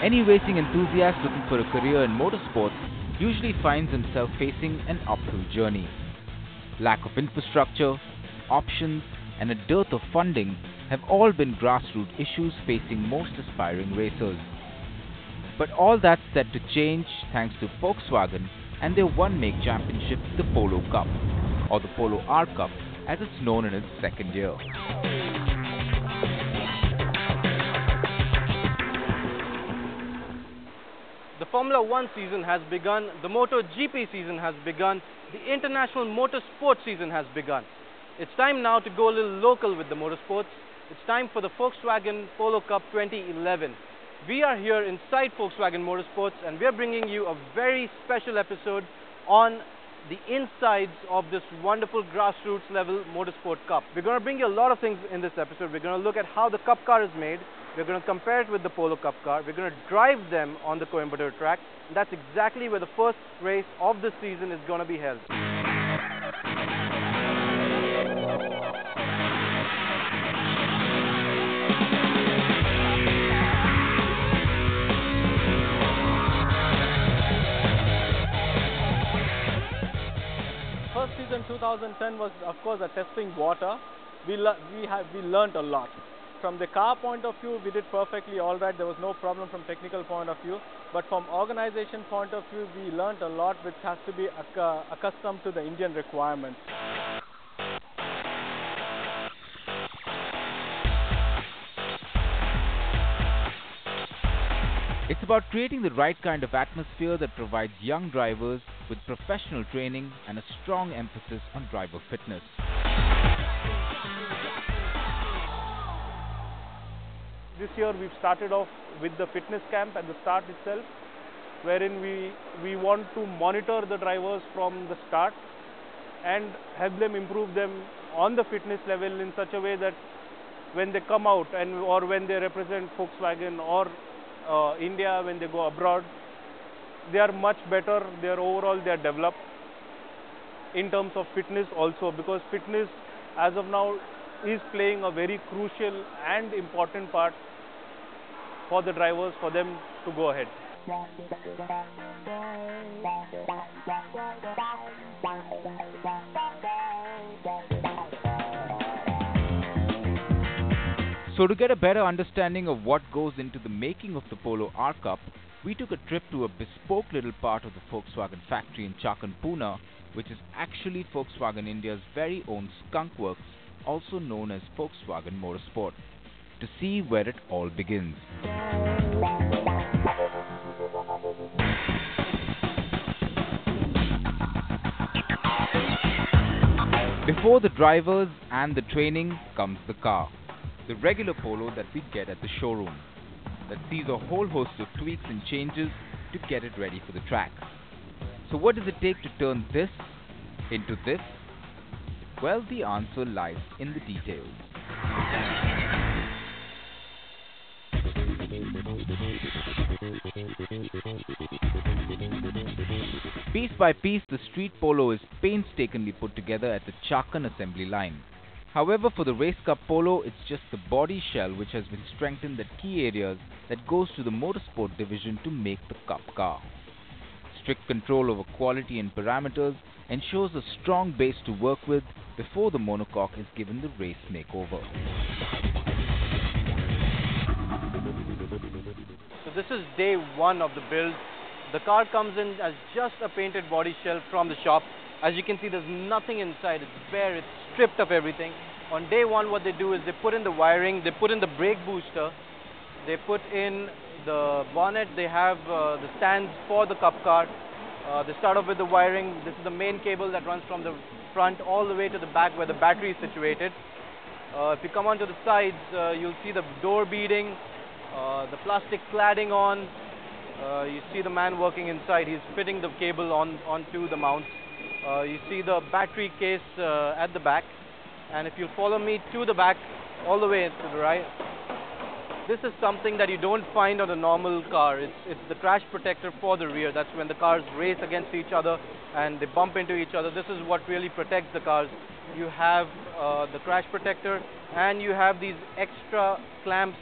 Any racing enthusiast looking for a career in motorsports usually finds himself facing an uphill journey. Lack of infrastructure, options, and a dearth of funding have all been grassroots issues facing most aspiring racers. But all that's set to change thanks to Volkswagen and their one-make championship, the Polo Cup, or the Polo R Cup as it's known in its second year. The Formula One season has begun, the MotoGP season has begun, the International Motorsport season has begun. It's time now to go a little local with the motorsports. It's time for the Volkswagen Polo Cup 2011. We are here inside Volkswagen Motorsports and we are bringing you a very special episode on the insides of this wonderful grassroots level motorsport cup. We're going to bring you a lot of things in this episode. We're going to look at how the cup car is made. We're going to compare it with the Polo Cup car. We're going to drive them on the Coimbatore track. And that's exactly where the first race of the season is going to be held. First season 2010 was of course a testing water. We learned a lot. From the car point of view, we did perfectly all right. There was no problem from technical point of view. But from organization point of view, we learned a lot which has to be accustomed to the Indian requirements. It's about creating the right kind of atmosphere that provides young drivers with professional training and a strong emphasis on driver fitness. This year we've started off with the fitness camp at the start itself, wherein we want to monitor the drivers from the start and help them improve them on the fitness level in such a way that when they come out or when they represent Volkswagen or India, when they go abroad, they are much better. They are developed in terms of fitness also, because fitness as of now is playing a very crucial and important part for the drivers, for them to go ahead. So to get a better understanding of what goes into the making of the Polo R Cup, we took a trip to a bespoke little part of the Volkswagen factory in Chakan, Pune, which is actually Volkswagen India's very own skunk works, also known as Volkswagen Motorsport, to see where it all begins. Before the drivers and the training comes the car, the regular Polo that we get at the showroom, that sees a whole host of tweaks and changes to get it ready for the track. So what does it take to turn this into this? Well, the answer lies in the details. Piece by piece, the street polo is painstakingly put together at the Chakan assembly line. However, for the Race Cup Polo, it's just the body shell which has been strengthened at key areas that goes to the motorsport division to make the Cup car. Strict control over quality and parameters ensures a strong base to work with before the monocoque is given the race makeover. So this is day one of the build. The car comes in as just a painted body shell from the shop. As you can see, there's nothing inside. It's bare, it's stripped of everything. On day one, what they do is they put in the wiring, they put in the brake booster, they put in the bonnet, they have the stands for the Cup car. They start off with the wiring. This is the main cable that runs from the front all the way to the back where the battery is situated. If you come onto the sides, you'll see the door beading, the plastic cladding on. You see the man working inside. He's fitting the cable onto the mounts. You see the battery case at the back. And if you follow me to the back, all the way to the right, this is something that you don't find on a normal car. It's the crash protector for the rear. That's when the cars race against each other and they bump into each other. This is what really protects the cars. You have the crash protector and you have these extra clamps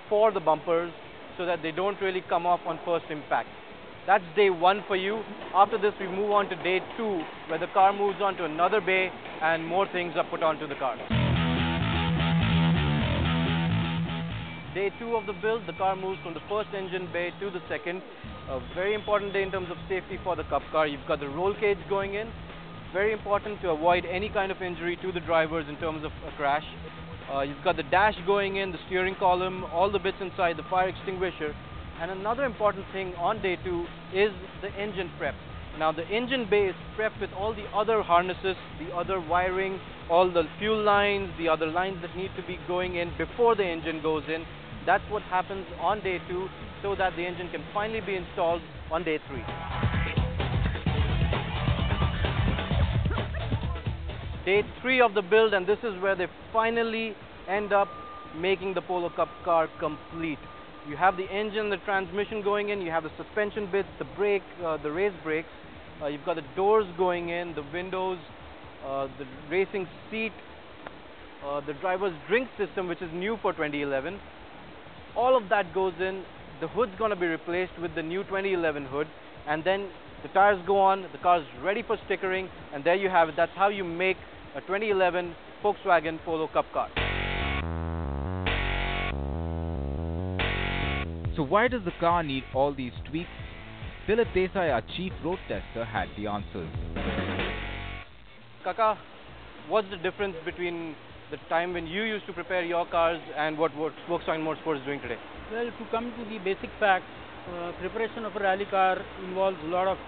for the bumpers so that they don't really come off on first impact. That's day one for you. After this, we move on to day two, where the car moves on to another bay and more things are put onto the car. Day two of the build, the car moves from the first engine bay to the second. A very important day in terms of safety for the Cup car. You've got the roll cage going in. Very important to avoid any kind of injury to the drivers in terms of a crash. You've got the dash going in, the steering column, all the bits inside, the fire extinguisher. And another important thing on day two is the engine prep. Now the engine bay is prepped with all the other harnesses, the other wiring, all the fuel lines, the other lines that need to be going in before the engine goes in. That's what happens on day two, so that the engine can finally be installed on day three. Day three of the build, and this is where they finally end up making the Polo Cup car complete. You have the engine, the transmission going in, you have the suspension bits, the brake, the race brakes, you've got the doors going in, the windows, the racing seat, the driver's drink system, which is new for 2011. All of that goes in. The hood's going to be replaced with the new 2011 hood, and then the tires go on, the car's ready for stickering, and there you have it. That's how you make a 2011 Volkswagen Polo Cup car. So why does the car need all these tweaks? Dilip Desai, our chief road tester, had the answers. Kaka, what's the difference between the time when you used to prepare your cars and what Volkswagen Motorsport is doing today? Well, to come to the basic facts, preparation of a rally car involves a lot of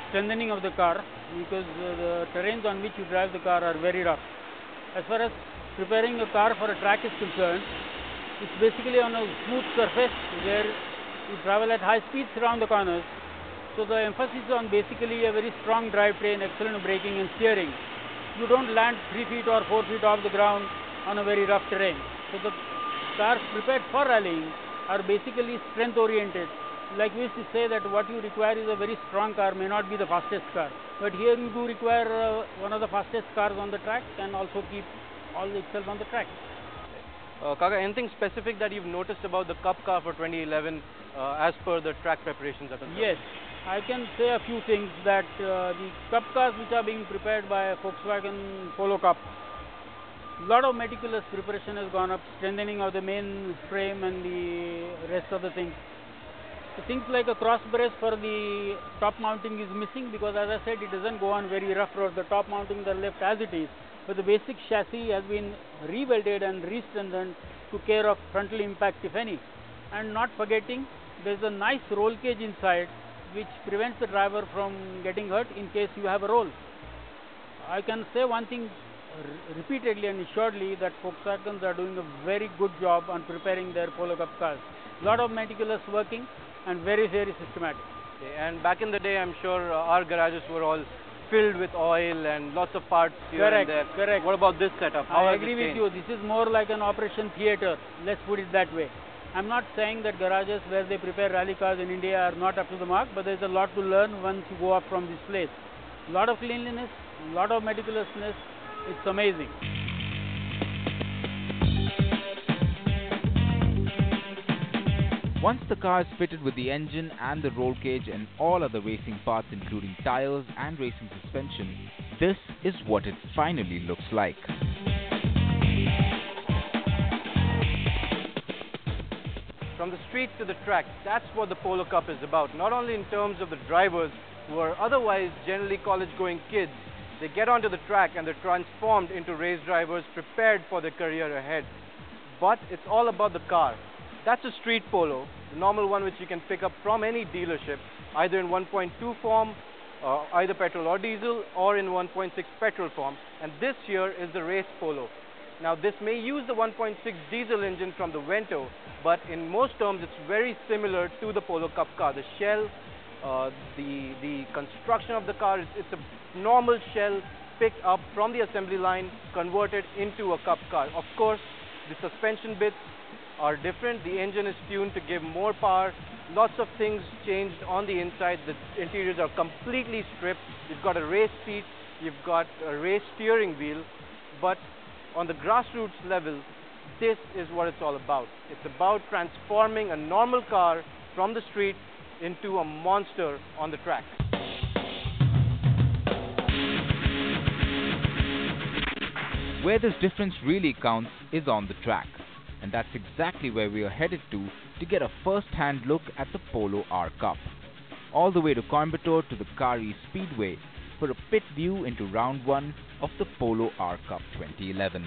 strengthening of the car, because the terrains on which you drive the car are very rough. As far as preparing a car for a track is concerned, it's basically on a smooth surface where you travel at high speeds around the corners. So the emphasis on basically a very strong drivetrain, excellent braking and steering. You don't land 3 feet or 4 feet off the ground on a very rough terrain. So the cars prepared for rallying are basically strength oriented. Like we used to say that what you require is a very strong car, may not be the fastest car. But here you do require one of the fastest cars on the track and also keep all itself on the track. Kaka, anything specific that you've noticed about the Cup car for 2011 as per the track preparations are concerned? Yes, I can say a few things that the Cup cars which are being prepared by Volkswagen Polo Cup, a lot of meticulous preparation has gone up, strengthening of the main frame and the rest of the things. So things like a cross brace for the top mounting is missing, because as I said, it doesn't go on very rough road. The top mounting are left as it is, but the basic chassis has been rewelded and re-strengthened to care of frontal impact if any. And not forgetting, there's a nice roll cage inside which prevents the driver from getting hurt in case you have a roll. I can say one thing repeatedly and assuredly, that Volkswagens are doing a very good job on preparing their Polo Cup cars. A lot of meticulous working and very, very systematic. Okay, and back in the day, I'm sure our garages were all filled with oil and lots of parts here and there. Correct. What about this setup? How I has it agree with changed? you. This is more like an operation theatre. Let's put it that way. I'm not saying that garages where they prepare rally cars in India are not up to the mark, but there's a lot to learn once you go up from this place. A lot of cleanliness, a lot of meticulousness. It's amazing. Once the car is fitted with the engine and the roll cage and all other racing parts including tires and racing suspension, this is what it finally looks like. From the street to the track, that's what the Polo Cup is about. Not only in terms of the drivers, who are otherwise generally college-going kids, they get onto the track and they're transformed into race drivers prepared for their career ahead. But it's all about the car. That's a street polo, the normal one which you can pick up from any dealership, either in 1.2 form, either petrol or diesel, or in 1.6 petrol form. And this here is the race polo. Now this may use the 1.6 diesel engine from the Vento, but in most terms it's very similar to the Polo Cup car. The shell, the construction of the car, it's a normal shell picked up from the assembly line, converted into a Cup car. Of course, the suspension bits are different. The engine is tuned to give more power. Lots of things changed on the inside. The interiors are completely stripped. You've got a race seat, you've got a race steering wheel, but on the grassroots level, this is what it's all about. It's about transforming a normal car from the street into a monster on the track. Where this difference really counts is on the track, and that's exactly where we are headed to get a first-hand look at the Polo R Cup. All the way to Coimbatore to the Kari Speedway for a pit view into round 1 of the Polo R Cup 2011.